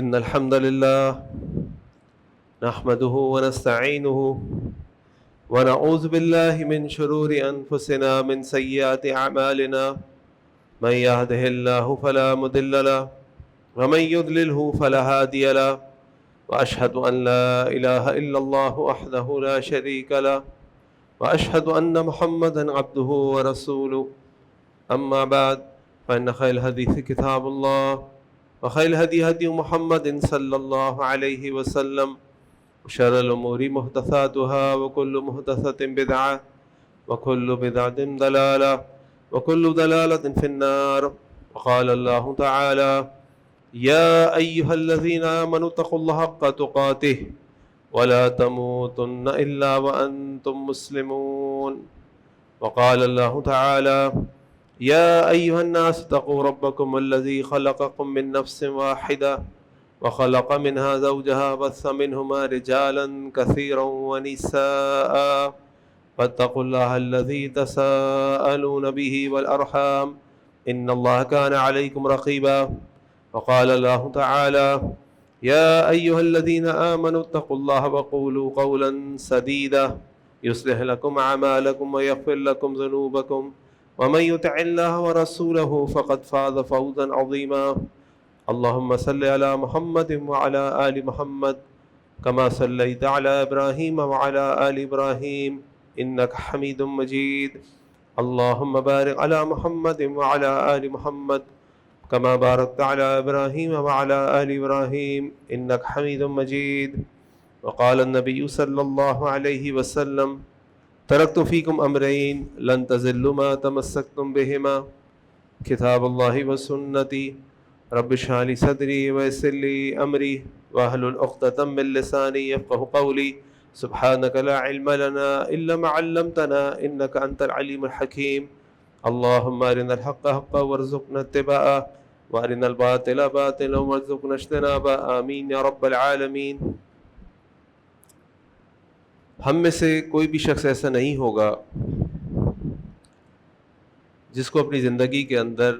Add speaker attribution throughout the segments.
Speaker 1: إن الحمد لله نحمده ونستعينه ونعوذ بالله من شرور أنفسنا من سيئات أعمالنا من يهده الله فلا مضل له ومن يضلله فلا هادي له وأشهد أن لا إله إلا الله وحده لا شريك له وأشهد أن محمدا عبده ورسوله أما بعد فإن خير الحديث كتاب الله وخير الهدي هدي محمد صلى الله عليه وسلم وشر الأمور محدثاتها وكل محدثة بدعة وكل بدعة ضلالة وكل ضلالة في النار. وقال الله تعالى: يا أيها الذين آمنوا اتقوا الله حق تقاته ولا تموتن إلا وأنتم مسلمون. وقال الله تعالى: يا أيها الناس اتقوا ربكم الذي خلقكم من نفس واحدة وخلق منها زوجها وبث منهما رجالا كثيرا ونساء فاتقوا الله الذي تساءلون به والأرحام إن الله كان عليكم رقيبا. وقال الله تعالى: يا أيها الذين آمنوا اتقوا الله وقولوا قولا سديدا يصلح لكم أعمالكم ويغفر لكم ذنوبكم ومن يطع الله ورسوله فقد فاز فوزا عظيما. اللهم صل على محمد وعلى آل محمد كما صليت على إبراهيم وعلى آل إبراهيم إنك حميد مجيد. اللهم بارك على محمد وعلى آل محمد كما باركت على إبراهيم وعلى آل إبراهيم إنك حميد مجيد. وقال النبي صلى الله عليه وسلم: تركت فيكم أمرين لن تزلوا ما تمسكتم بهما كتاب الله وسنتي رب اشرح لي صدري ويسر لي أمري واحلل عقدة من لساني يفقهوا قولي. سبحانك لا علم لنا إلا ما علمتنا إنك أنت العليم الحكيم. اللهم أرنا الحق حقا وارزقنا اتباعه وأرنا الباطل باطلا وارزقنا اجتنابه آمين يا رب العالمين. ہم میں سے کوئی بھی شخص ایسا نہیں ہوگا جس کو اپنی زندگی کے اندر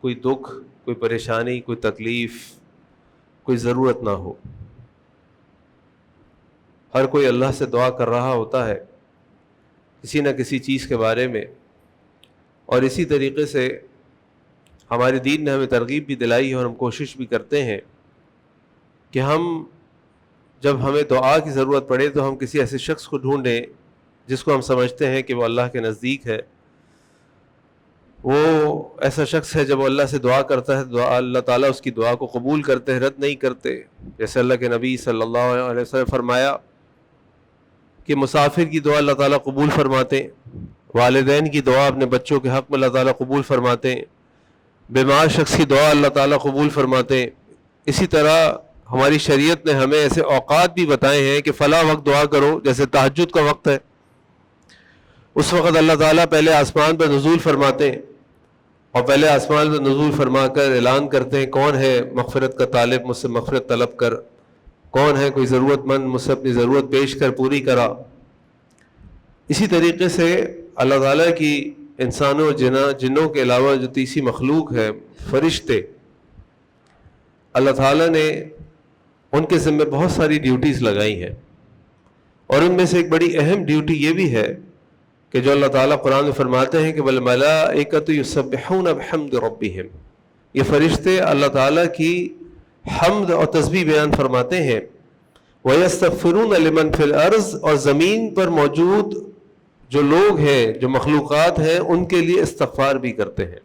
Speaker 1: کوئی دکھ، کوئی پریشانی، کوئی تکلیف، کوئی ضرورت نہ ہو. ہر کوئی اللہ سے دعا کر رہا ہوتا ہے کسی نہ کسی چیز کے بارے میں، اور اسی طریقے سے ہمارے دین نے ہمیں ترغیب بھی دلائی ہے اور ہم کوشش بھی کرتے ہیں کہ ہم جب ہمیں دعا کی ضرورت پڑے تو ہم کسی ایسے شخص کو ڈھونڈیں جس کو ہم سمجھتے ہیں کہ وہ اللہ کے نزدیک ہے. وہ ایسا شخص ہے جب وہ اللہ سے دعا کرتا ہے تو اللہ تعالیٰ اس کی دعا کو قبول کرتے ہیں، رد نہیں کرتے. جیسے اللہ کے نبی صلی اللہ علیہ وسلم فرمایا کہ مسافر کی دعا اللہ تعالیٰ قبول فرماتے ہیں، والدین کی دعا اپنے بچوں کے حق میں اللہ تعالیٰ قبول فرماتے ہیں، بیمار شخص کی دعا اللہ تعالیٰ قبول فرماتے ہیں. اسی طرح ہماری شریعت نے ہمیں ایسے اوقات بھی بتائے ہیں کہ فلاں وقت دعا کرو، جیسے تہجد کا وقت ہے، اس وقت اللہ تعالیٰ پہلے آسمان پر نزول فرماتے ہیں اور پہلے آسمان پر نزول فرما کر اعلان کرتے ہیں کون ہے مغفرت کا طالب، مجھ سے مغفرت طلب کر، کون ہے کوئی ضرورت مند، مجھ سے اپنی ضرورت پیش کر پوری کرا. اسی طریقے سے اللہ تعالیٰ کی انسانوں اور جنوں کے علاوہ جو تیسری مخلوق ہے، فرشتے، اللہ تعالیٰ نے ان کے ذمہ بہت ساری ڈیوٹیز لگائی ہیں، اور ان میں سے ایک بڑی اہم ڈیوٹی یہ بھی ہے کہ جو اللہ تعالیٰ قرآن میں فرماتے ہیں کہ وَالْمَلَائِكَةُ يُسَبِّحُونَ بِحَمْدِ رَبِّهِمْ، یہ فرشتے اللہ تعالیٰ کی حمد اور تسبیح بیان فرماتے ہیں. وَيَسْتَغْفِرُونَ لِمَنْ فِي الْأَرْضِ، اور زمین پر موجود جو لوگ ہیں، جو مخلوقات ہیں، ان کے لیے استغفار بھی کرتے ہیں.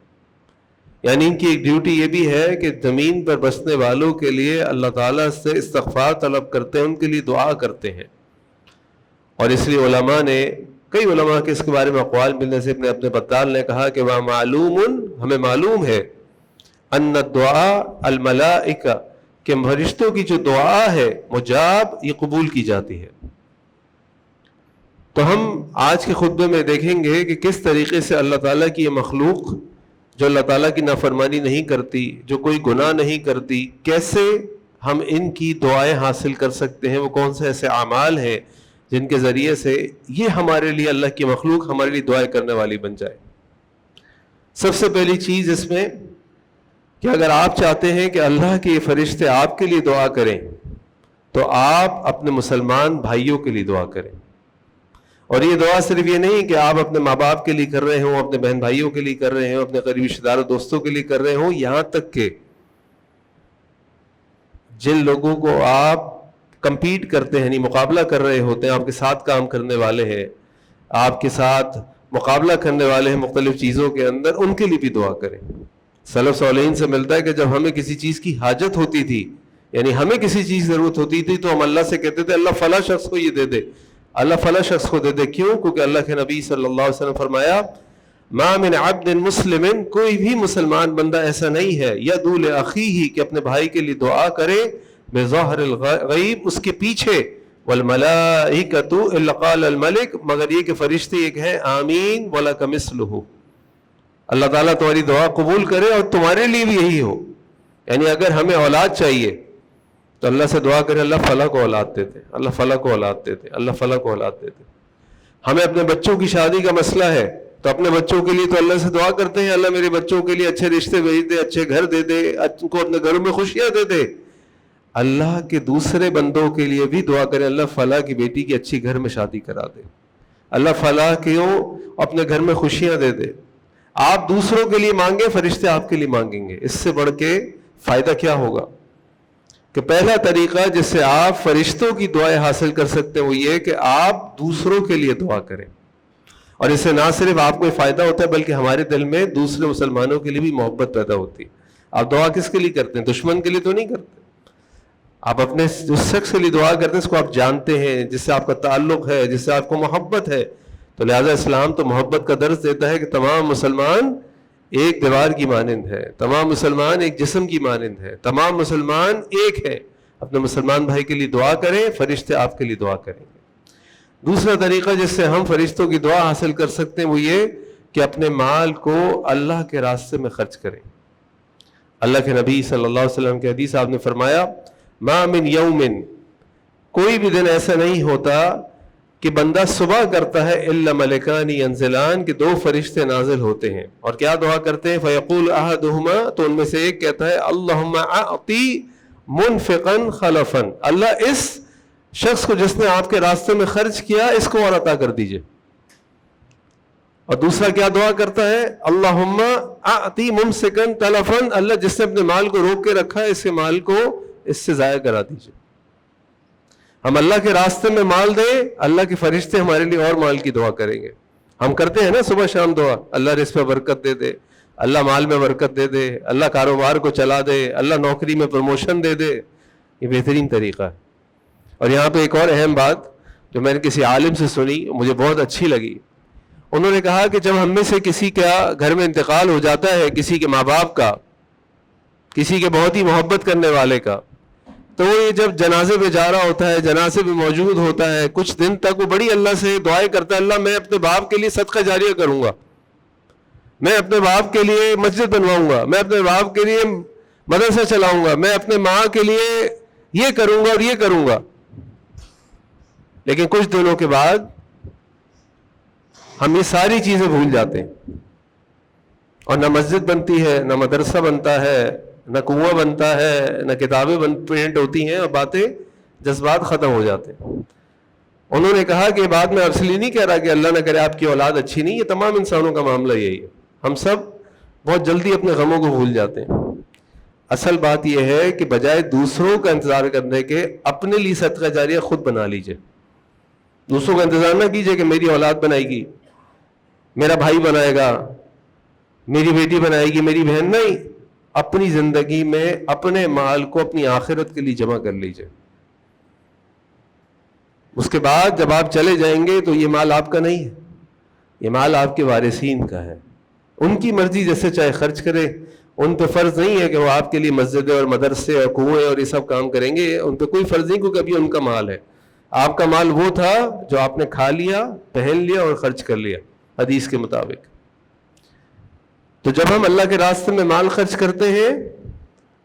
Speaker 1: یعنی ان کی ایک ڈیوٹی یہ بھی ہے کہ زمین پر بسنے والوں کے لیے اللہ تعالیٰ سے استغفار طلب کرتے ہیں، ان کے لیے دعا کرتے ہیں. اور اس لیے علماء نے، کئی علماء کے اس کے بارے میں اقوال ملنے سے اپنے بطال نے کہا کہ وہ معلوم، ہمیں معلوم ہے، ان الدعاء الملائکہ، کہ فرشتوں کی جو دعا ہے مجاب، یہ قبول کی جاتی ہے. تو ہم آج کے خطبے میں دیکھیں گے کہ کس طریقے سے اللہ تعالیٰ کی یہ مخلوق جو اللہ تعالیٰ کی نافرمانی نہیں کرتی، جو کوئی گناہ نہیں کرتی، کیسے ہم ان کی دعائیں حاصل کر سکتے ہیں، وہ کون سے ایسے اعمال ہیں جن کے ذریعے سے یہ ہمارے لیے، اللہ کی مخلوق ہمارے لیے دعائیں کرنے والی بن جائے. سب سے پہلی چیز اس میں کہ اگر آپ چاہتے ہیں کہ اللہ کے یہ فرشتے آپ کے لیے دعا کریں تو آپ اپنے مسلمان بھائیوں کے لیے دعا کریں. اور یہ دعا صرف یہ نہیں کہ آپ اپنے ماں باپ کے لیے کر رہے ہوں، اپنے بہن بھائیوں کے لیے کر رہے ہوں، اپنے قریبی رشتے داروں دوستوں کے لیے کر رہے ہوں، یہاں تک کہ جن لوگوں کو آپ کمپیٹ کرتے ہیں، یعنی مقابلہ کر رہے ہوتے ہیں، آپ کے ساتھ کام کرنے والے ہیں، آپ کے ساتھ مقابلہ کرنے والے ہیں مختلف چیزوں کے اندر، ان کے لیے بھی دعا کریں. سلف صالحین سے ملتا ہے کہ جب ہمیں کسی چیز کی حاجت ہوتی تھی، یعنی ہمیں کسی چیز کی ضرورت ہوتی تھی، تو ہم اللہ سے کہتے تھے اللہ فلاں شخص کو یہ دے دے، اللہ فلاں شخص کو دے دے. کیوں؟ کیونکہ اللہ کے نبی صلی اللہ علیہ وسلم فرمایا ما من عبد مسلم، کوئی بھی مسلمان بندہ ایسا نہیں ہے یدعو لاخیہ کہ اپنے بھائی کے لیے دعا کرے بظاہر الغیب، اس کے پیچھے، والملائکۃ الا قال الملک، مگر یہ کہ فرشتے ایک ہیں آمین ولک مثلہ، اللہ تعالیٰ تمہاری دعا قبول کرے اور تمہارے لیے بھی یہی ہو. یعنی اگر ہمیں اولاد چاہیے تو اللہ سے دعا کرے اللہ فلاں کو اولاد دیتے، اللہ فلاں کو اولاد دیتے، اللہ فلاں کو اولاد دیتے. ہمیں اپنے بچوں کی شادی کا مسئلہ ہے تو اپنے بچوں کے لیے تو اللہ سے دعا کرتے ہیں اللہ میرے بچوں کے لیے اچھے رشتے بھیج دے، اچھے گھر دے دے، ان کو اپنے گھروں میں خوشیاں دے دے. اللہ کے دوسرے بندوں کے لیے بھی دعا کرے اللہ فلاں کی بیٹی کی اچھی گھر میں شادی کرا دے، اللہ فلاں کیوں اپنے گھر میں خوشیاں دے دے. آپ دوسروں کے لیے مانگیں، فرشتے آپ کے لیے مانگیں گے. اس سے بڑھ کے فائدہ کیا ہوگا؟ کہ پہلا طریقہ جس سے آپ فرشتوں کی دعائیں حاصل کر سکتے ہیں وہ یہ کہ آپ دوسروں کے لیے دعا کریں. اور اس سے نہ صرف آپ کو فائدہ ہوتا ہے بلکہ ہمارے دل میں دوسرے مسلمانوں کے لیے بھی محبت پیدا ہوتی ہے. آپ دعا کس کے لیے کرتے ہیں؟ دشمن کے لیے تو نہیں کرتے. آپ اپنے اس شخص کے لیے دعا کرتے ہیں جس کو آپ جانتے ہیں، جس سے آپ کا تعلق ہے، جس سے آپ کو محبت ہے. تو لہٰذا اسلام تو محبت کا درس دیتا ہے کہ تمام مسلمان ایک دیوار کی مانند ہے، تمام مسلمان ایک جسم کی مانند ہے، تمام مسلمان ایک ہے. اپنے مسلمان بھائی کے لیے دعا کریں، فرشتے آپ کے لیے دعا کریں گے. دوسرا طریقہ جس سے ہم فرشتوں کی دعا حاصل کر سکتے ہیں وہ یہ کہ اپنے مال کو اللہ کے راستے میں خرچ کریں. اللہ کے نبی صلی اللہ علیہ وسلم کے حدیث آپ نے فرمایا ما من یوم، کوئی بھی دن ایسا نہیں ہوتا کہ بندہ صبح کرتا ہے الا ملکان ینزلان، کہ دو فرشتے نازل ہوتے ہیں اور کیا دعا کرتے ہیں؟ فیقول احدہما، تو ان میں سے ایک کہتا ہے اللہم اعطی منفقا خلفا، اللہ اس شخص کو جس نے آپ کے راستے میں خرچ کیا اس کو اور عطا کر دیجئے. اور دوسرا کیا دعا کرتا ہے؟ اللہم اعطی ممسکا تلفا، اللہ جس نے اپنے مال کو روک کے رکھا ہے اس کے مال کو اس سے ضائع کرا دیجئے. ہم اللہ کے راستے میں مال دیں، اللہ کے فرشتے ہمارے لیے اور مال کی دعا کریں گے. ہم کرتے ہیں نا صبح شام دعا، اللہ رزق میں برکت دے دے، اللہ مال میں برکت دے دے، اللہ کاروبار کو چلا دے، اللہ نوکری میں پروموشن دے دے. یہ بہترین طریقہ ہے. اور یہاں پہ ایک اور اہم بات جو میں نے کسی عالم سے سنی مجھے بہت اچھی لگی. انہوں نے کہا کہ جب ہم میں سے کسی کا گھر میں انتقال ہو جاتا ہے، کسی کے ماں باپ کا، کسی کے بہت ہی محبت کرنے والے کا، تو وہ یہ جب جنازے پہ جا رہا ہوتا ہے، جنازے پہ موجود ہوتا ہے، کچھ دن تک وہ بڑی اللہ سے دعائیں کرتا ہے اللہ میں اپنے باپ کے لیے صدقہ جاریہ کروں گا، میں اپنے باپ کے لیے مسجد بنواؤں گا، میں اپنے باپ کے لیے مدرسہ چلاؤں گا، میں اپنے ماں کے لیے یہ کروں گا اور یہ کروں گا. لیکن کچھ دنوں کے بعد ہم یہ ساری چیزیں بھول جاتے ہیں اور نہ مسجد بنتی ہے، نہ مدرسہ بنتا ہے، نہ کنواں بنتا ہے، نہ کتابیں پرنٹ ہوتی ہیں، اور باتیں جذبات ختم ہو جاتے ہیں. انہوں نے کہا کہ بات میں اس لیے نہیں کہہ رہا کہ اللہ نہ کرے آپ کی اولاد اچھی نہیں، یہ تمام انسانوں کا معاملہ یہی ہے. ہم سب بہت جلدی اپنے غموں کو بھول جاتے ہیں. اصل بات یہ ہے کہ بجائے دوسروں کا انتظار کرنے کے اپنے لیے صدقہ جاریہ خود بنا لیجئے. دوسروں کا انتظار نہ کیجئے کہ میری اولاد بنائے گی، میرا بھائی بنائے گا، میری بیٹی بنائے گی، میری بہن. نہیں، اپنی زندگی میں اپنے مال کو اپنی آخرت کے لیے جمع کر لیجئے. اس کے بعد جب آپ چلے جائیں گے تو یہ مال آپ کا نہیں ہے، یہ مال آپ کے وارثین کا ہے. ان کی مرضی جیسے چاہے خرچ کرے، ان پہ فرض نہیں ہے کہ وہ آپ کے لیے مسجدیں اور مدرسے اور کنویں اور یہ سب کام کریں گے. ان پہ کوئی فرض نہیں کیونکہ ابھی ان کا مال ہے. آپ کا مال وہ تھا جو آپ نے کھا لیا، پہن لیا اور خرچ کر لیا حدیث کے مطابق. تو جب ہم اللہ کے راستے میں مال خرچ کرتے ہیں،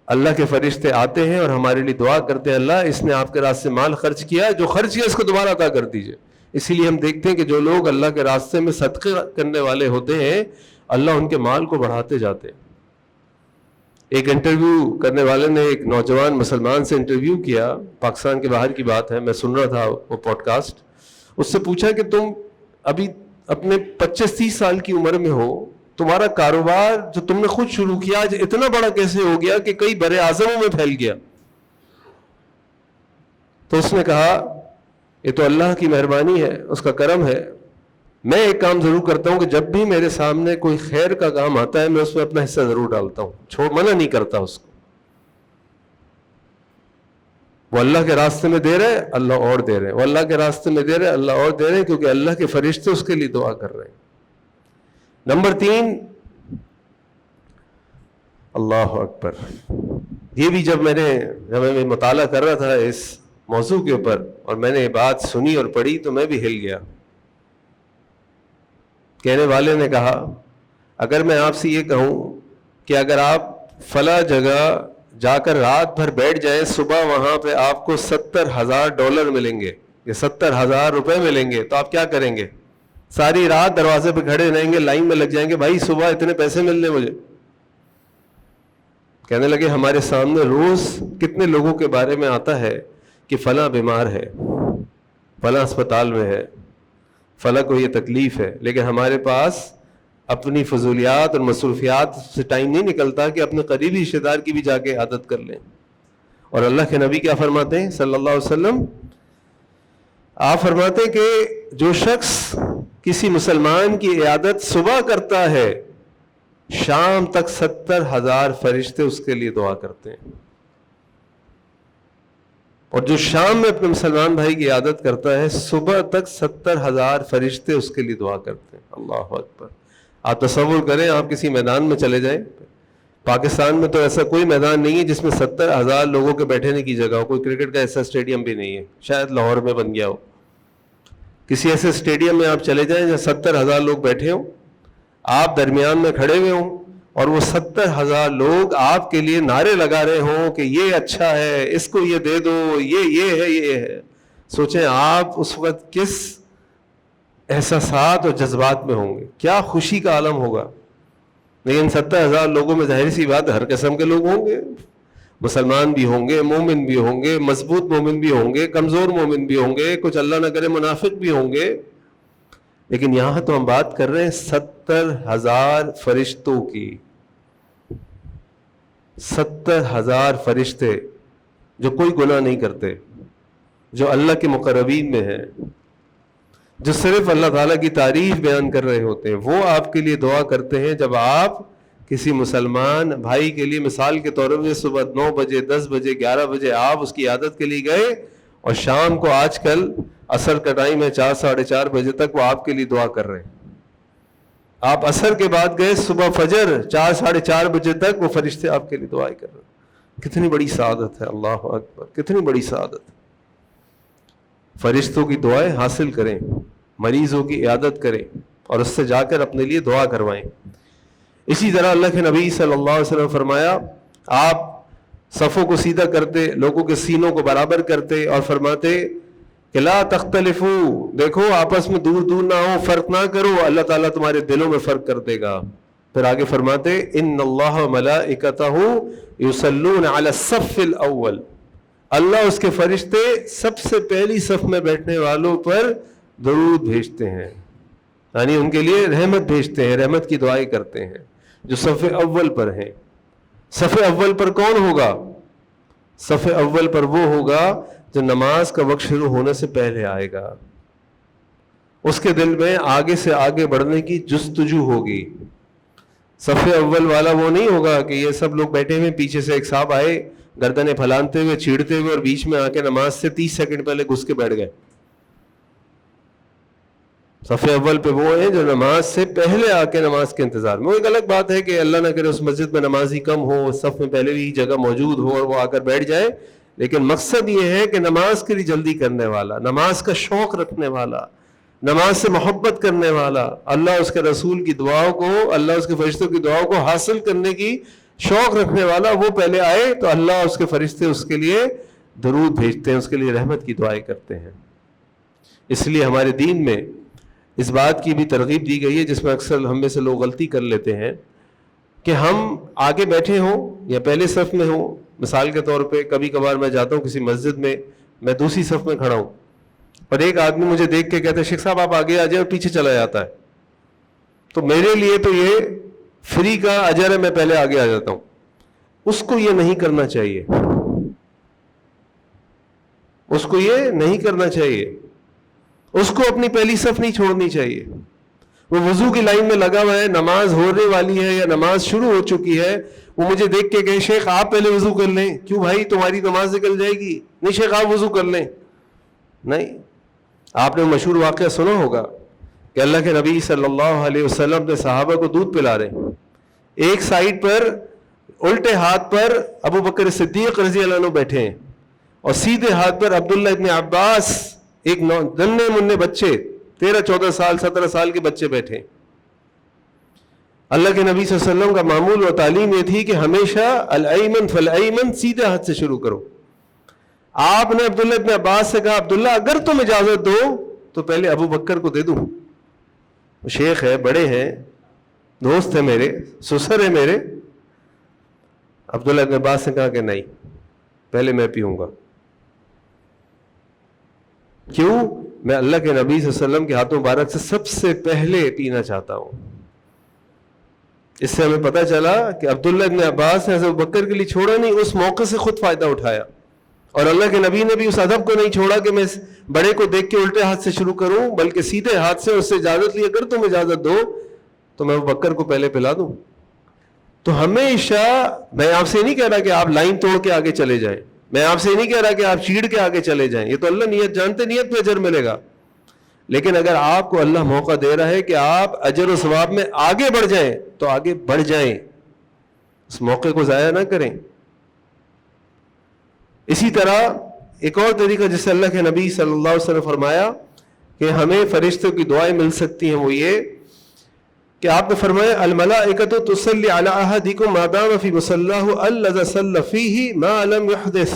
Speaker 1: اللہ کے فرشتے آتے ہیں اور ہمارے لیے دعا کرتے ہیں اللہ اس نے آپ کے راستے میں مال خرچ کیا، جو خرچ کیا اس کو دوبارہ عطا کر دیجئے. اسی لیے ہم دیکھتے ہیں کہ جو لوگ اللہ کے راستے میں صدقے کرنے والے ہوتے ہیں اللہ ان کے مال کو بڑھاتے جاتے ہیں. ایک انٹرویو کرنے والے نے ایک نوجوان مسلمان سے انٹرویو کیا، پاکستان کے باہر کی بات ہے، میں سن رہا تھا وہ پوڈ کاسٹ. اس سے پوچھا کہ تم ابھی اپنے 25-30 سال کی عمر میں ہو، تمہارا کاروبار جو تم نے خود شروع کیا آج اتنا بڑا کیسے ہو گیا کہ کئی بر اعظموں میں پھیل گیا؟ تو اس نے کہا یہ تو اللہ کی مہربانی ہے، اس کا کرم ہے. میں ایک کام ضرور کرتا ہوں کہ جب بھی میرے سامنے کوئی خیر کا کام آتا ہے میں اس میں اپنا حصہ ضرور ڈالتا ہوں، منع نہیں کرتا اس کو. وہ اللہ کے راستے میں دے رہے اللہ اور دے رہے ہیں، وہ اللہ کے راستے میں دے رہے اللہ اور دے رہے ہیں، کیونکہ اللہ کے فرشتے اس کے لیے دعا کر رہے ہیں. نمبر 3، اللہ اکبر. یہ بھی جب میں مطالعہ کر رہا تھا اس موضوع کے اوپر اور میں نے یہ بات سنی اور پڑھی تو میں بھی ہل گیا. کہنے والے نے کہا اگر میں آپ سے یہ کہوں کہ اگر آپ فلاں جگہ جا کر رات بھر بیٹھ جائیں، صبح وہاں پہ آپ کو $70,000 ملیں گے یا $70,000 ملیں گے، تو آپ کیا کریں گے؟ ساری رات دروازے پہ کھڑے رہیں گے، لائن میں لگ جائیں گے، بھائی صبح اتنے پیسے ملنے مجھے. کہنے لگے ہمارے سامنے روز کتنے لوگوں کے بارے میں آتا ہے کہ فلاں بیمار ہے، فلاں اسپتال میں ہے، فلاں کو یہ تکلیف ہے، لیکن ہمارے پاس اپنی فضولیات اور مصروفیات سے ٹائم نہیں نکلتا کہ اپنے قریبی رشتے دار کی بھی جا کے عادت کر لیں. اور اللہ کے نبی کیا فرماتے ہیں صلی اللہ علیہ وسلم؟ آپ فرماتے ہیں کہ جو شخص کسی مسلمان کی عیادت صبح کرتا ہے، شام تک 70,000 فرشتے اس کے لیے دعا کرتے ہیں. اور جو شام میں اپنے مسلمان بھائی کی عیادت کرتا ہے، صبح تک 70,000 فرشتے اس کے لیے دعا کرتے ہیں. اللہ اکبر. آپ تصور کریں، آپ کسی میدان میں چلے جائیں، پاکستان میں تو ایسا کوئی میدان نہیں ہے جس میں 70,000 لوگوں کے بیٹھنے کی جگہ ہو. کوئی کرکٹ کا ایسا اسٹیڈیم بھی نہیں ہے، شاید لاہور میں بن گیا ہو. کسی ایسے اسٹیڈیم میں آپ چلے جائیں جہاں 70,000 لوگ بیٹھے ہوں، آپ درمیان میں کھڑے ہوئے ہوں اور وہ 70,000 لوگ آپ کے لیے نعرے لگا رہے ہوں کہ یہ اچھا ہے، اس کو یہ دے دو، یہ ہے یہ ہے. سوچیں آپ اس وقت کس احساسات اور جذبات میں ہوں گے، کیا خوشی کا عالم ہوگا. لیکن 70,000 لوگوں میں ظاہر سی بات ہر قسم کے لوگ ہوں گے، مسلمان بھی ہوں گے، مومن بھی ہوں گے، مضبوط مومن بھی ہوں گے، کمزور مومن بھی ہوں گے، کچھ اللہ نہ کرے منافق بھی ہوں گے. لیکن یہاں تو ہم بات کر رہے ہیں 70,000 فرشتوں کی. 70,000 فرشتے جو کوئی گناہ نہیں کرتے، جو اللہ کے مقربین میں ہیں، جو صرف اللہ تعالیٰ کی تعریف بیان کر رہے ہوتے ہیں، وہ آپ کے لیے دعا کرتے ہیں. جب آپ کسی مسلمان بھائی کے لیے مثال کے طور پہ صبح 9 بجے 10 بجے 11 بجے آپ اس کی عادت کے لیے گئے اور شام کو آج کل عصر کا ٹائم ہے 4 ساڑھے 4 بجے تک وہ آپ کے لیے دعا کر رہے ہیں. آپ عصر کے بعد گئے، صبح فجر 4 ساڑھے 4 بجے تک وہ فرشتے آپ کے لیے دعائیں کر رہے ہیں. کتنی بڑی سعادت ہے، اللہ اکبر، کتنی بڑی سعادت. فرشتوں کی دعائیں حاصل کریں، مریضوں کی عیادت کریں اور اس سے جا کر اپنے لیے دعا کروائیں. اسی طرح اللہ کے نبی صلی اللہ علیہ وسلم فرمایا، آپ صفوں کو سیدھا کرتے، لوگوں کے سینوں کو برابر کرتے اور فرماتے کہ لا تختلفو، دیکھو آپس میں دور دور نہ ہو، فرق نہ کرو، اللہ تعالیٰ تمہارے دلوں میں فرق کر دے گا. پھر آگے فرماتے ان اللہ ملائکتہ یصلون علی الصف الاول، اللہ اس کے فرشتے سب سے پہلی صف میں بیٹھنے والوں پر درود بھیجتے ہیں، یعنی ان کے لیے رحمت بھیجتے ہیں، رحمت کی دعائیں کرتے ہیں جو صف اول پر ہیں. صف اول پر کون ہوگا؟ صف اول پر وہ ہوگا جو نماز کا وقت شروع ہونے سے پہلے آئے گا. اس کے دل میں آگے سے آگے بڑھنے کی جستجو ہوگی. صف اول والا وہ نہیں ہوگا کہ یہ سب لوگ بیٹھے ہوئے، پیچھے سے ایک صاحب آئے گردنیں پھلانتے ہوئے، چھیڑتے ہوئے، اور بیچ میں آ کے نماز سے 30 سیکنڈ پہلے گھس کے بیٹھ گئے. صف اول پہ وہ ہیں جو نماز سے پہلے آ کے نماز کے انتظار میں. وہ ایک الگ بات ہے کہ اللہ نہ کرے اس مسجد میں نمازی کم ہو، صف میں پہلے بھی جگہ موجود ہو اور وہ آ کر بیٹھ جائے، لیکن مقصد یہ ہے کہ نماز کے لیے جلدی کرنے والا، نماز کا شوق رکھنے والا، نماز سے محبت کرنے والا، اللہ اس کے رسول کی دعاؤں کو، اللہ اس کے فرشتوں کی دعاؤں کو حاصل کرنے کی شوق رکھنے والا، وہ پہلے آئے تو اللہ اس کے فرشتے اس کے لیے درود بھیجتے ہیں، اس کے لیے رحمت کی دعائیں کرتے ہیں. اس لیے ہمارے دین میں اس بات کی بھی ترغیب دی گئی ہے جس میں اکثر ہم میں سے لوگ غلطی کر لیتے ہیں کہ ہم آگے بیٹھے ہوں یا پہلے صف میں ہوں. مثال کے طور پہ کبھی کبھار میں جاتا ہوں کسی مسجد میں دوسری صف میں کھڑا ہوں اور ایک آدمی مجھے دیکھ کے کہتا ہے شیخ صاحب آپ آگے آ جائیں, پیچھے چلا جاتا ہے. تو میرے لیے تو یہ فری کا اجر ہے, میں پہلے آگے آ جاتا ہوں. اس کو یہ نہیں کرنا چاہیے, اس کو یہ نہیں کرنا چاہیے. اس کو اپنی پہلی صف نہیں چھوڑنی چاہیے. وہ وضو کی لائن میں لگا ہوا ہے, نماز ہونے والی ہے یا نماز شروع ہو چکی ہے, وہ مجھے دیکھ کے کہے شیخ آپ پہلے وضو کر لیں. کیوں بھائی, تمہاری نماز نکل جائے گی. نہیں شیخ آپ وضو کر لیں. نہیں, آپ نے مشہور واقعہ سنا ہوگا کہ اللہ کے نبی صلی اللہ علیہ وسلم نے صحابہ کو دودھ پلا رہے ہیں. ایک سائڈ پر الٹے ہاتھ پر ابو بکر صدیق رضی اللہ عنہ بیٹھے ہیں اور سیدھے ہاتھ پر عبداللہ ابن عباس, ایک ننھے منھے بچے 13-14 سال 17 سال کے بچے بیٹھے. اللہ کے نبی صلی اللہ علیہ وسلم کا معمول و تعلیم یہ تھی کہ ہمیشہ الایمن فالایمن, سیدھے ہاتھ سے شروع کرو. آپ نے عبداللہ ابن عباس سے کہا عبداللہ اگر تم اجازت دو تو پہلے ابو بکر کو دے دوں, شیخ ہے, بڑے ہیں, دوست ہے میرے, سسر ہے میرے. عبداللہ ابن عباس نے کہا کہ نہیں, پہلے میں پیوں گا. کیوں؟ میں اللہ کے نبی صلی اللہ علیہ وسلم کے ہاتھوں مبارک سے سب سے پہلے پینا چاہتا ہوں. اس سے ہمیں پتہ چلا کہ عبداللہ ابن عباس نے حضرت ابو بکر کے لیے چھوڑا نہیں, اس موقع سے خود فائدہ اٹھایا. اور اللہ کے نبی نے بھی اس ادب کو نہیں چھوڑا کہ میں بڑے کو دیکھ کے الٹے ہاتھ سے شروع کروں, بلکہ سیدھے ہاتھ سے اس سے اجازت لی, اگر تم اجازت دو تو میں ابو بکر کو پہلے پلا دوں. تو ہمیشہ, میں آپ سے نہیں کہہ رہا کہ آپ لائن توڑ کے آگے چلے جائیں, میں آپ سے نہیں کہہ رہا کہ آپ چیڑ کے آگے چلے جائیں, یہ تو اللہ نیت جانتے, نیت پہ اجر ملے گا. لیکن اگر آپ کو اللہ موقع دے رہا ہے کہ آپ اجر و ثواب میں آگے بڑھ جائیں تو آگے بڑھ جائیں, اس موقع کو ضائع نہ کریں. اسی طرح ایک اور طریقہ جس سے اللہ کے نبی صلی اللہ علیہ وسلم فرمایا کہ ہمیں فرشتوں کی دعائیں مل سکتی ہیں, وہ یہ کہ آپ نے فرمایا الملائکۃ تصلی علی احدکم ما دام فی مصلاہ الذی صلی فیہ ما لم یحدث.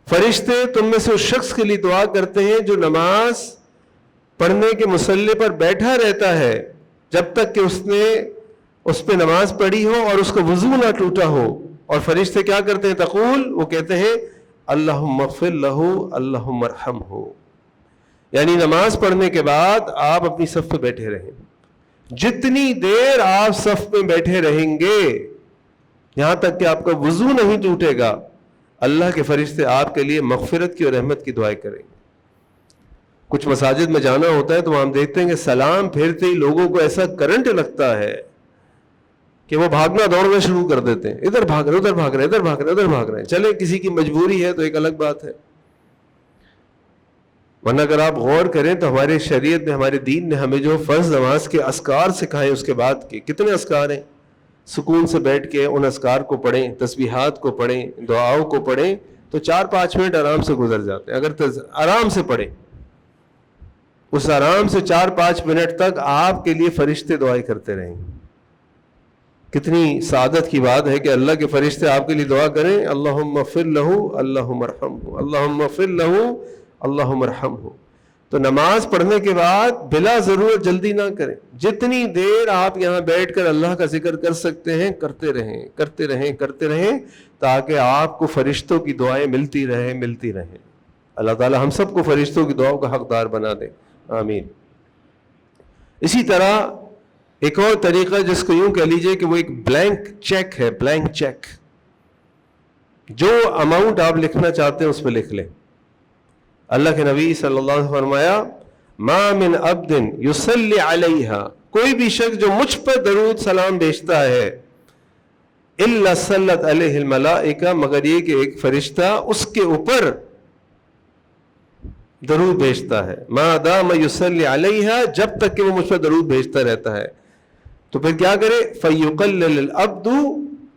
Speaker 1: فرشتے تم میں سے اس شخص کے لیے دعا کرتے ہیں جو نماز پڑھنے کے مصلی پر بیٹھا رہتا ہے جب تک کہ اس نے اس پہ نماز پڑھی ہو اور اس کا وضو نہ ٹوٹا ہو. اور فرشتے کیا کرتے ہیں؟ تقول, وہ کہتے ہیں اللہم اغفر لہ اللہم ارحمہ. یعنی نماز پڑھنے کے بعد آپ اپنی صف پہ بیٹھے رہیں. جتنی دیر آپ صف میں بیٹھے رہیں گے یہاں تک کہ آپ کا وضو نہیں ٹوٹے گا, اللہ کے فرشتے آپ کے لیے مغفرت کی اور رحمت کی دعائیں کریں گے. کچھ مساجد میں جانا ہوتا ہے تو ہم دیکھتے ہیں کہ سلام پھیرتے ہی لوگوں کو ایسا کرنٹ لگتا ہے کہ وہ بھاگنا دوڑنا شروع کر دیتے ہیں, ادھر بھاگ رہے ادھر بھاگ رہے ادھر بھاگ رہے ادھر بھاگ رہے ہیں. چلے کسی کی مجبوری ہے تو ایک الگ بات ہے, ورنہ اگر آپ غور کریں تو ہمارے شریعت میں, ہمارے دین نے ہمیں جو فرض نماز کے اذکار سکھائے, اس کے بعد کے کتنے اذکار ہیں. سکون سے بیٹھ کے ان اذکار کو پڑھیں, تسبیحات کو پڑھیں, دعاؤں کو پڑھیں تو 4-5 منٹ آرام سے گزر جاتے ہیں. اگر آرام سے پڑھیں, اس آرام سے 4-5 منٹ تک آپ کے لیے فرشتے دعائیں کرتے رہیں. کتنی سعادت کی بات ہے کہ اللہ کے فرشتے آپ کے لیے دعا کریں, اللہم اغفر لہ اللہم ارحمہ, اللہم اغفر لہ اللہم ارحمہ. تو نماز پڑھنے کے بعد بلا ضرورت جلدی نہ کریں. جتنی دیر آپ یہاں بیٹھ کر اللہ کا ذکر کر سکتے ہیں کرتے رہیں, کرتے رہیں, کرتے رہیں, تاکہ آپ کو فرشتوں کی دعائیں ملتی رہیں, ملتی رہیں. اللہ تعالی ہم سب کو فرشتوں کی دعاؤں کا حقدار بنا دے, آمین. اسی طرح ایک اور طریقہ جس کو یوں کہہ لیجئے کہ وہ ایک بلینک چیک ہے, بلینک چیک. جو اماؤنٹ آپ لکھنا چاہتے ہیں اس پہ لکھ لیں. اللہ کے نبی صلی اللہ علیہ وسلم فرمایا ما من عبد یصلی علیہ, کوئی بھی شخص جو مجھ پر درود سلام بھیجتا ہے, الا صلت علیہ الملائکہ, مگر یہ کہ ایک فرشتہ اس کے اوپر درود بھیجتا ہے, ما دام یصلی علیہ, جب تک کہ وہ مجھ پر درود بھیجتا رہتا ہے. تو پھر کیا کرے؟ فیقلل العبد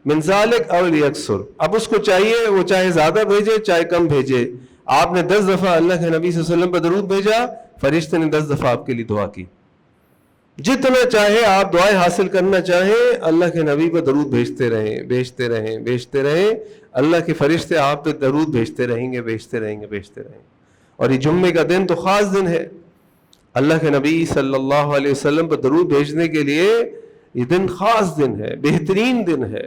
Speaker 1: من ذلک او لیکثر. اب اس کو چاہیے وہ چاہے زیادہ بھیجے چاہے کم بھیجے. آپ نے 10 دفعہ اللہ کے نبی صلی اللہ علیہ وسلم پر درود بھیجا, فرشتے نے 10 دفعہ آپ کے لیے دعا کی. جتنا چاہے آپ دعائیں حاصل کرنا چاہیں, اللہ کے نبی پر درود بھیجتے رہیں, بھیجتے رہیں, بھیجتے رہیں. اللہ کے فرشتے آپ پہ درود بھیجتے رہیں گے, بھیجتے رہیں گے, بھیجتے رہیں گے. اور یہ جمعے کا دن تو خاص دن ہے. اللہ کے نبی صلی اللہ علیہ وسلم پر درود بھیجنے کے لیے یہ دن خاص دن ہے، بہترین دن ہے.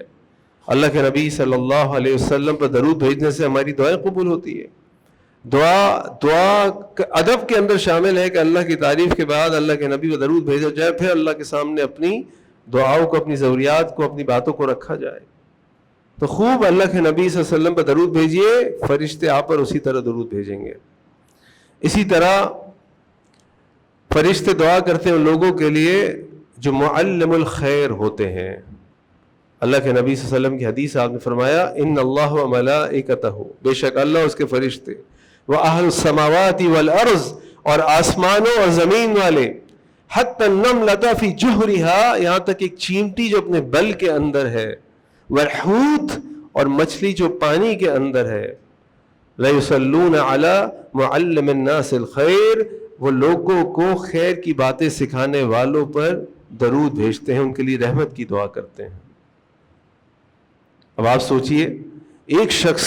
Speaker 1: اللہ کے نبی صلی اللہ علیہ وسلم پر درود بھیجنے سے ہماری دعائیں قبول ہوتی ہے. دعا ادب کے اندر شامل ہے کہ اللہ کی تعریف کے بعد اللہ کے نبی پر درود بھیجا جائے، پھر اللہ کے سامنے اپنی دعاؤں کو، اپنی ضروریات کو، اپنی باتوں کو رکھا جائے. تو خوب اللہ کے نبی صلی اللہ علیہ وسلم پر درود بھیجیے، فرشتے آپ پر اسی طرح درود بھیجیں گے. اسی طرح فرشتے دعا کرتے ہیں ان لوگوں کے لیے جو معلم الخیر ہوتے ہیں. اللہ کے نبی صلی اللہ علیہ وسلم کی حدیث آپ نے فرمایا ان اللہ و ملائکتہ، بے شک اللہ اس کے فرشتے، وَأَهْلُ السَّمَاوَاتِ وَالْأَرْضِ، اور آسمانوں اور زمین والے، حَتَّى النَّمْلَةَ فِي جُحْرِهَا، یہاں تک ایک چیمٹی جو اپنے بل کے اندر ہے، وَالْحُوتِ، اور مچھلی جو پانی کے اندر ہے، لَيُصَلُّونَ عَلَى مُعَلِّمِ النَّاسِ الْخَيْرِ، وہ لوگوں کو خیر کی باتیں سکھانے والوں پر درود بھیجتے ہیں، ان کے لیے رحمت کی دعا کرتے ہیں. اب آپ سوچئے ایک شخص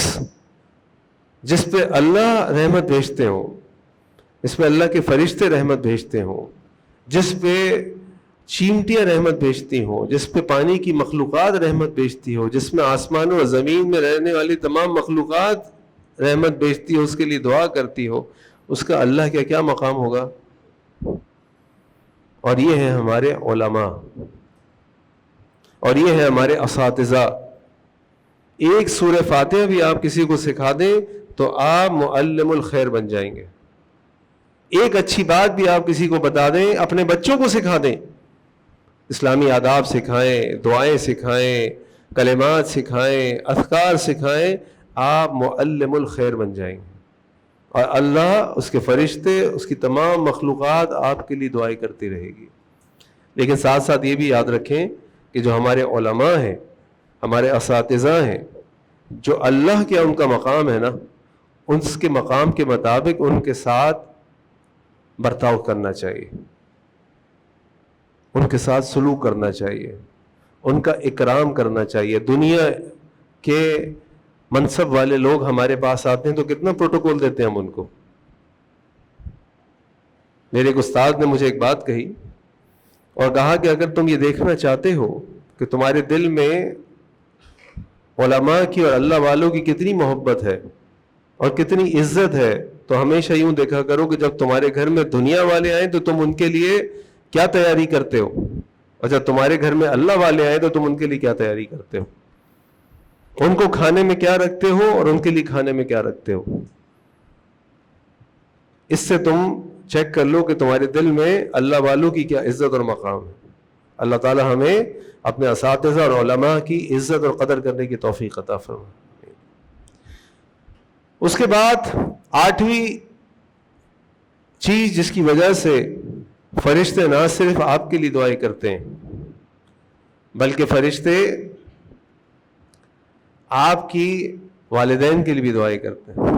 Speaker 1: جس پہ اللہ رحمت بھیجتے ہوں، جس پہ اللہ کے فرشتے رحمت بھیجتے ہوں، جس پہ چیمٹیاں رحمت بھیجتی ہوں، جس پہ پانی کی مخلوقات رحمت بھیجتی ہو، جس میں آسمانوں اور زمین میں رہنے والی تمام مخلوقات رحمت بھیجتی ہو، اس کے لیے دعا کرتی ہو، اس کا اللہ کا کیا مقام ہوگا؟ اور یہ ہے ہمارے علماء، اور یہ ہے ہمارے اساتذہ. ایک سورہ فاتحہ بھی آپ کسی کو سکھا دیں تو آپ معلم الخیر بن جائیں گے. ایک اچھی بات بھی آپ کسی کو بتا دیں، اپنے بچوں کو سکھا دیں، اسلامی آداب سکھائیں، دعائیں سکھائیں، کلمات سکھائیں، اذکار سکھائیں، آپ معلم الخیر بن جائیں گے. اور اللہ، اس کے فرشتے، اس کی تمام مخلوقات آپ کے لیے دعائیں کرتی رہے گی. لیکن ساتھ ساتھ یہ بھی یاد رکھیں کہ جو ہمارے علماء ہیں، ہمارے اساتذہ ہیں، جو اللہ کے ان کا مقام ہے نا، اس کے مقام کے مطابق ان کے ساتھ برتاؤ کرنا چاہیے، ان کے ساتھ سلوک کرنا چاہیے، ان کا اکرام کرنا چاہیے. دنیا کے منصب والے لوگ ہمارے پاس آتے ہیں تو کتنا پروٹوکول دیتے ہیں ہم ان کو. میرے ایک استاد نے مجھے ایک بات کہی اور کہا کہ اگر تم یہ دیکھنا چاہتے ہو کہ تمہارے دل میں علماء کی اور اللہ والوں کی کتنی محبت ہے اور کتنی عزت ہے، تو ہمیشہ یوں دیکھا کرو کہ جب تمہارے گھر میں دنیا والے آئیں تو تم ان کے لیے کیا تیاری کرتے ہو، اور جب تمہارے گھر میں اللہ والے آئیں تو تم ان کے لیے کیا تیاری کرتے ہو، ان کو کھانے میں کیا رکھتے ہو اور ان کے لیے کھانے میں کیا رکھتے ہو. اس سے تم چیک کر لو کہ تمہارے دل میں اللہ والوں کی کیا عزت اور مقام ہے. اللہ تعالی ہمیں اپنے اساتذہ اور علماء کی عزت اور قدر کرنے کی توفیق عطا فرمائے. اس کے بعد 8ویں چیز جس کی وجہ سے فرشتے نہ صرف آپ کے لیے دعائیں کرتے ہیں بلکہ فرشتے آپ کی والدین کے لیے بھی دعائیں کرتے ہیں،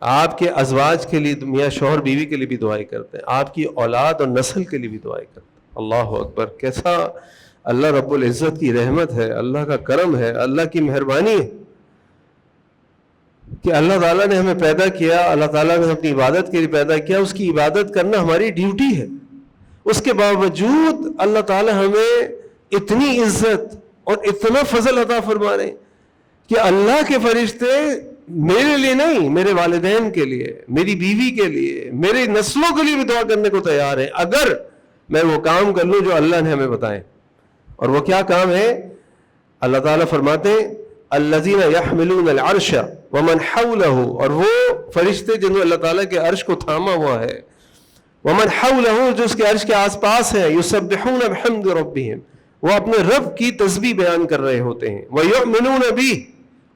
Speaker 1: آپ کے ازواج کے لیے، میاں شوہر بیوی کے لیے بھی دعائیں کرتے ہیں، آپ کی اولاد اور نسل کے لیے بھی دعائیں کرتے ہیں. اللہ اکبر! کیسا اللہ رب العزت کی رحمت ہے، اللہ کا کرم ہے، اللہ کی مہربانی ہے کہ اللہ تعالیٰ نے ہمیں پیدا کیا، اللہ تعالیٰ نے اپنی عبادت کے لیے پیدا کیا، اس کی عبادت کرنا ہماری ڈیوٹی ہے. اس کے باوجود اللہ تعالیٰ ہمیں اتنی عزت اور اتنا فضل عطا فرما رہے ہیں کہ اللہ کے فرشتے میرے لیے نہیں، میرے والدین کے لیے، میری بیوی کے لیے، میری نسلوں کے لیے بھی دعا کرنے کو تیار ہیں اگر میں وہ کام کر لوں جو اللہ نے ہمیں بتائے. اور وہ کیا کام ہے؟ اللہ تعالیٰ فرماتے ہیں الذین یحملون العرش ومن حولہ، اور وہ فرشتے جنہوں نے اللہ تعالیٰ کے عرش کو تھاما ہوا ہے، ومن حولہ، جو اس کے عرش کے آس پاس ہیں، یسبحون بحمد ربہم، وہ اپنے رب کی تسبیح بیان کر رہے ہوتے ہیں، ویؤمنون بہ،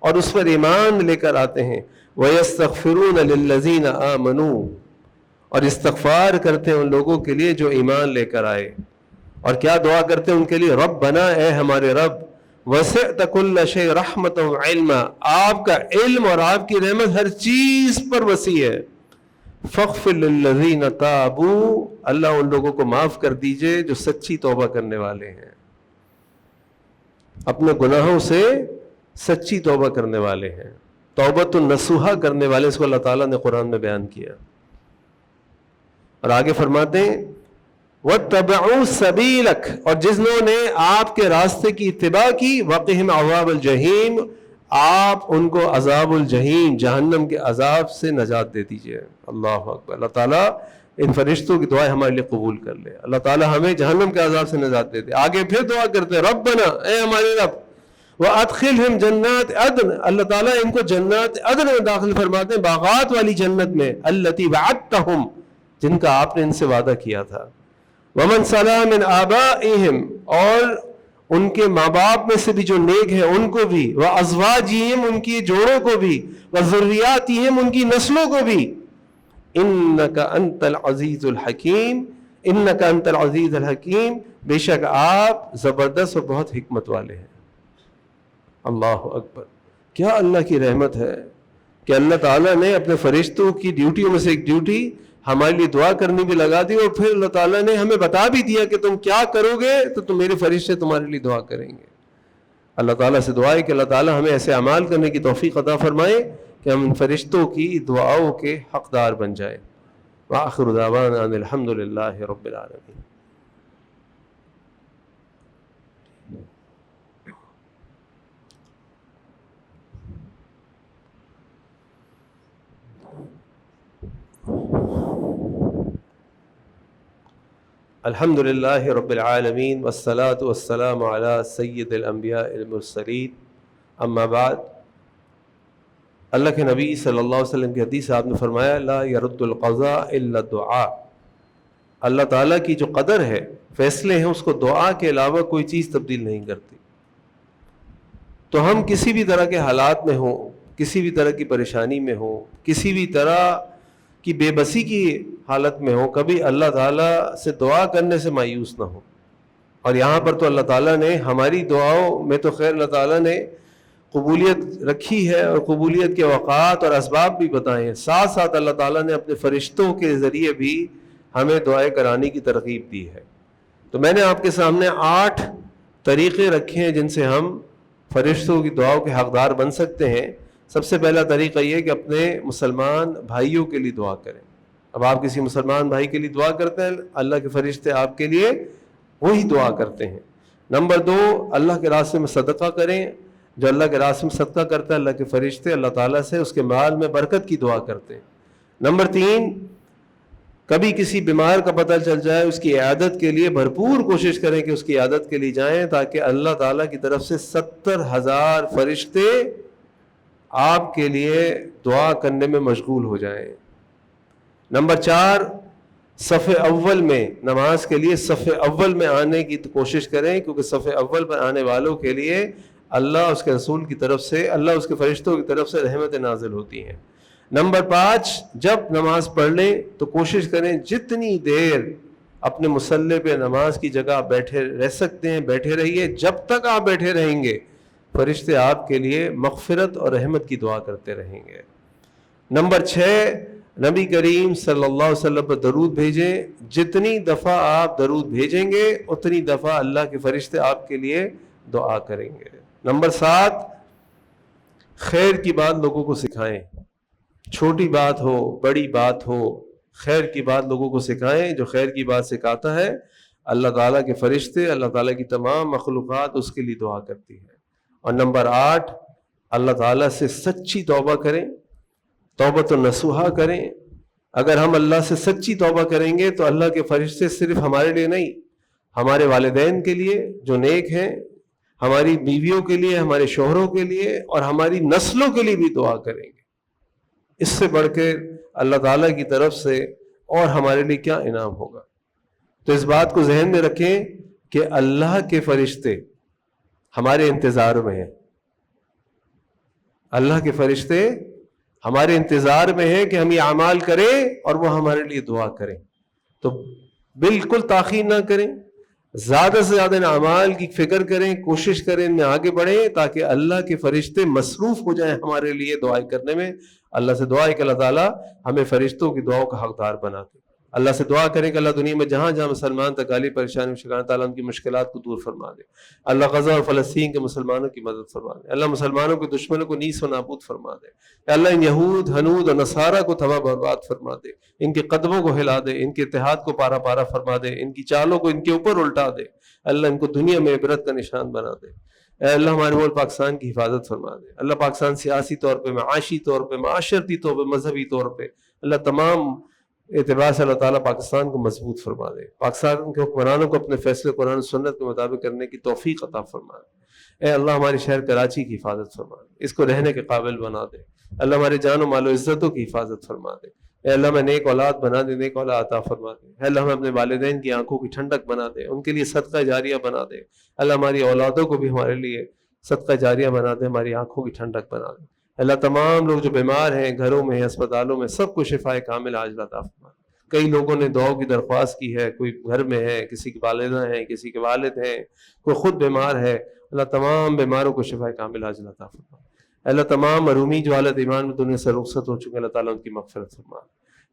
Speaker 1: اور اس پر ایمان لے کر آتے ہیں، ویستغفرون للذین آمنوا، اور استغفار کرتے ہیں ان لوگوں کے لیے جو ایمان لے کر آئے. اور کیا دعا کرتے ہیں ان کے لیے؟ ربنا، اے ہمارے رب، وسعت کل شیء رحمۃ وعلما، آپ کا علم اور آپ کی رحمت ہر چیز پر وسیع ہے. فاغفر للذین تابوا، اللہ ان لوگوں کو معاف کر دیجئے جو سچی توبہ کرنے والے ہیں، اپنے گناہوں سے سچی توبہ کرنے والے ہیں، توبۃ النصوحہ کرنے والے، اس کو اللہ تعالیٰ نے قرآن میں بیان کیا. اور آگے فرماتے ہیں وَاتَّبَعُوا سَبِيلَكَ، اور جنہوں نے آپ کے راستے کی اتباع کی، وَقِهِمْ عَذَابَ الْجَحِيمِ، آپ ان کو عذاب الجحیم، جہنم کے عذاب سے نجات دے دیجئے۔ اللہ اکبر۔ اللہ تعالیٰ ان فرشتوں کی دعائیں ہمارے لیے قبول کر لے، اللہ تعالیٰ ہمیں جہنم کے عذاب سے نجات دے دے۔ آگے پھر دعا کرتے ہیں، ربنا، اے ہمارے رب، وَأَدْخِلْهُمْ جنات عدن، اللہ تعالیٰ ان کو جنات عدن میں داخل فرماتے ہیں، باغات والی جنت میں، التی وعدتہم، جن کا آپ نے ان سے وعدہ کیا تھا، ومن صلح من آبائہم، اور ان کے ماں باپ میں سے بھی جو نیک ہیں ان کو بھی، وازواجہم، ان کی جوڑوں کو بھی، وذریاتہم، ان کی نسلوں کو بھی، انک انت العزیز الحکیم، انک انت العزیز الحکیم، بے شک آپ زبردست اور بہت حکمت والے ہیں۔ اللہ اکبر۔ کیا اللہ کی رحمت ہے کہ اللہ تعالیٰ نے اپنے فرشتوں کی ڈیوٹیوں میں سے ایک ڈیوٹی ہمارے لیے دعا کرنی بھی لگا دی، اور پھر اللہ تعالیٰ نے ہمیں بتا بھی دیا کہ تم کیا کرو گے تو میرے فرشتے تمہارے لیے دعا کریں گے۔ اللہ تعالیٰ سے دعا ہے کہ اللہ تعالیٰ ہمیں ایسے اعمال کرنے کی توفیق عطا فرمائے کہ ہم ان فرشتوں کی دعاؤں کے حقدار بن جائیں۔ وآخر دعوانا ان الحمد للہ رب العالمین۔ الحمد للہ رب العالمین، والصلاة والسلام علی سید الانبیاء المرسلین، اما بعد۔ اللہ کے نبی صلی اللہ علیہ وسلم کی حدیث آپ نے فرمایا، لا يرد القضاء الا الدعاء، اللہ تعالیٰ کی جو قدر ہے، فیصلے ہیں، اس کو دعا کے علاوہ کوئی چیز تبدیل نہیں کرتی۔ تو ہم کسی بھی طرح کے حالات میں ہوں، کسی بھی طرح کی پریشانی میں ہوں، کسی بھی طرح کی بے بسی کی حالت میں ہو، کبھی اللہ تعالیٰ سے دعا کرنے سے مایوس نہ ہو۔ اور یہاں پر تو اللہ تعالیٰ نے ہماری دعاؤں میں تو خیر اللہ تعالیٰ نے قبولیت رکھی ہے، اور قبولیت کے اوقات اور اسباب بھی بتائے ہیں، ساتھ ساتھ اللہ تعالیٰ نے اپنے فرشتوں کے ذریعے بھی ہمیں دعائیں کرانے کی ترغیب دی ہے۔ تو میں نے آپ کے سامنے 8 طریقے رکھے ہیں جن سے ہم فرشتوں کی دعاؤں کے حقدار بن سکتے ہیں۔ سب سے پہلا طریقہ یہ ہے کہ اپنے مسلمان بھائیوں کے لیے دعا کریں۔ اب آپ کسی مسلمان بھائی کے لیے دعا کرتے ہیں، اللہ کے فرشتے آپ کے لیے وہی دعا کرتے ہیں۔ نمبر 2، اللہ کے راستے میں صدقہ کریں۔ جو اللہ کے راستے میں صدقہ کرتا ہے، اللہ کے فرشتے اللہ تعالیٰ سے اس کے مال میں برکت کی دعا کرتے ہیں۔ نمبر 3، کبھی کسی بیمار کا پتہ چل جائے، اس کی عیادت کے لیے بھرپور کوشش کریں کہ اس کی عیادت کے لیے جائیں، تاکہ اللہ تعالیٰ کی طرف سے 70,000 فرشتے آپ کے لیے دعا کرنے میں مشغول ہو جائیں۔ نمبر 4، صف اول میں، نماز کے لیے صف اول میں آنے کی کوشش کریں، کیونکہ صف اول پر آنے والوں کے لیے اللہ اس کے رسول کی طرف سے، اللہ اس کے فرشتوں کی طرف سے رحمت نازل ہوتی ہیں۔ نمبر 5، جب نماز پڑھ لیں تو کوشش کریں جتنی دیر اپنے مصلی پہ نماز کی جگہ بیٹھے رہ سکتے ہیں بیٹھے رہیے۔ جب تک آپ بیٹھے رہیں گے فرشتے آپ کے لیے مغفرت اور رحمت کی دعا کرتے رہیں گے۔ نمبر 6، نبی کریم صلی اللہ علیہ وسلم پر درود بھیجیں۔ جتنی دفعہ آپ درود بھیجیں گے اتنی دفعہ اللہ کے فرشتے آپ کے لیے دعا کریں گے۔ نمبر 7، خیر کی بات لوگوں کو سکھائیں، چھوٹی بات ہو بڑی بات ہو، خیر کی بات لوگوں کو سکھائیں۔ جو خیر کی بات سکھاتا ہے، اللہ تعالیٰ کے فرشتے، اللہ تعالیٰ کی تمام مخلوقات اس کے لیے دعا کرتی ہے۔ اور نمبر 8، اللہ تعالیٰ سے سچی توبہ کریں، توبۃ النصوحہ کریں۔ اگر ہم اللہ سے سچی توبہ کریں گے تو اللہ کے فرشتے صرف ہمارے لیے نہیں، ہمارے والدین کے لیے جو نیک ہیں، ہماری بیویوں کے لیے، ہمارے شوہروں کے لیے، اور ہماری نسلوں کے لیے بھی دعا کریں گے۔ اس سے بڑھ کے اللہ تعالیٰ کی طرف سے اور ہمارے لیے کیا انعام ہوگا؟ تو اس بات کو ذہن میں رکھیں کہ اللہ کے فرشتے ہمارے انتظار میں ہیں، اللہ کے فرشتے ہمارے انتظار میں ہیں کہ ہم یہ اعمال کریں اور وہ ہمارے لیے دعا کریں۔ تو بالکل تاخیر نہ کریں، زیادہ سے زیادہ ان اعمال کی فکر کریں، کوشش کریں ان میں آگے بڑھیں، تاکہ اللہ کے فرشتے مصروف ہو جائیں ہمارے لیے دعائیں کرنے میں۔ اللہ سے دعا ہے کہ اللہ تعالیٰ ہمیں فرشتوں کی دعاؤں کا حقدار بنا دے۔ اللہ سے دعا کریں کہ اللہ دنیا میں جہاں جہاں مسلمان تکالیف پریشانی شکایت، تعالیٰ ان کی مشکلات کو دور فرما دے۔ اللہ غزہ اور فلسطین کے مسلمانوں کی مدد فرما دے۔ اللہ مسلمانوں کے دشمنوں کو نیست و نابود فرما دے۔ اے اللہ ان یہود، ہنود اور نصارہ کو تباہ برباد فرما دے، ان کے قدموں کو ہلا دے، ان کے اتحاد کو پارا پارا فرما دے، ان کی چالوں کو ان کے اوپر الٹا دے۔ اللہ ان کو دنیا میں عبرت کا نشان بنا دے۔ اے اللہ ہمارے ملک پاکستان کی حفاظت فرما دے۔ اللہ پاکستان سیاسی طور پہ، معاشی طور پہ، معاشرتی طور پہ، مذہبی طور پہ، اللہ تمام اعتبار سے اللہ تعالیٰ پاکستان کو مضبوط فرما دے۔ پاکستان کے حکمرانوں کو اپنے فیصلے قرآن و سنت کے مطابق کرنے کی توفیق عطا فرما دے۔ اے اللہ ہمارے شہر کراچی کی حفاظت فرما دے، اس کو رہنے کے قابل بنا دے۔ اللہ ہمارے جان و مال و عزتوں کی حفاظت فرما دے۔ اے اللہ ہمیں نیک اولاد بنا دے، نیک اولاد عطا فرما دے۔ اے اللہ ہمیں اپنے والدین کی آنکھوں کی ٹھنڈک بنا دے، ان کے لیے صدقہ جاریہ بنا دے۔ اللہ ہماری اولادوں کو بھی ہمارے لیے صدقہ جاریہ بنا دے، ہماری آنکھوں کی ٹھنڈک بنا دے۔ اللہ تمام لوگ جو بیمار ہیں، گھروں میں ہیں، اسپتالوں میں، سب کو شفائے کامل عاجل عطا فرما دے۔ کئی لوگوں نے دعاؤں کی درخواست کی ہے، کوئی گھر میں ہے، کسی کی والدہ ہیں، کسی کے والد ہیں، کوئی خود بیمار ہے۔ اللہ تمام بیماروں کو شفائے کامل عاجل عطا فرما۔ اللہ تمام محرومی جو حالت ایمان میں دنیا سے رخصت ہو چکے، اللہ تعالیٰ ان کی مغفرت فرما۔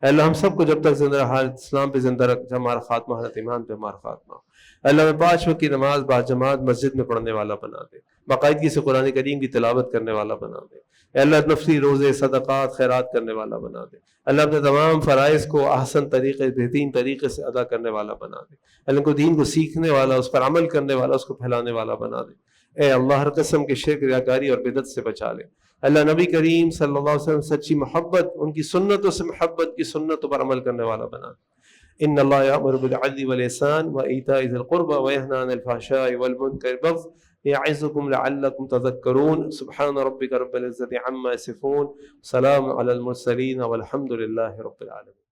Speaker 1: اللہ ہم سب کو جب تک زندہ رہا اسلام پہ زندہ رکھ، جب ہمارا خاتمہ حالت ایمان پہ ہمارا خاتمہ ہو۔ اللہ ہمیں 5 وقت کی نماز باجماعت مسجد میں پڑھنے والا بنا دے، باقاعدگی سے قرآن کریم کی تلاوت کرنے والا بنا دے۔ اے اللہ نفلی روزے، صدقات، خیرات کرنے والا بنا دے۔ اللہ اپنے تمام فرائض کو احسن طریقے، بہترین طریقے سے ادا کرنے والا بنا دے۔ اللہ کو دین کو سیکھنے والا، اس پر عمل کرنے والا، اس کو پھیلانے والا بنا دے۔ اے اللہ ہر قسم کے شرک، ریاکاری اور بدعت سے بچا لے۔ اللہ نبی کریم صلی اللہ علیہ وسلم سچی محبت، ان کی سنتوں سے محبت کی سنتوں پر عمل کرنے والا بنا دے۔ ان اللہ یأمر بالعدل والإحسان وإیتاء ذی القربى وینہی عن الفحشاء والمنکر والبغی یعظکم لعلکم تذکرون۔ سبحان ربک رب العزة عما یصفون، سلام علی المرسلین والحمد للہ رب العالمین۔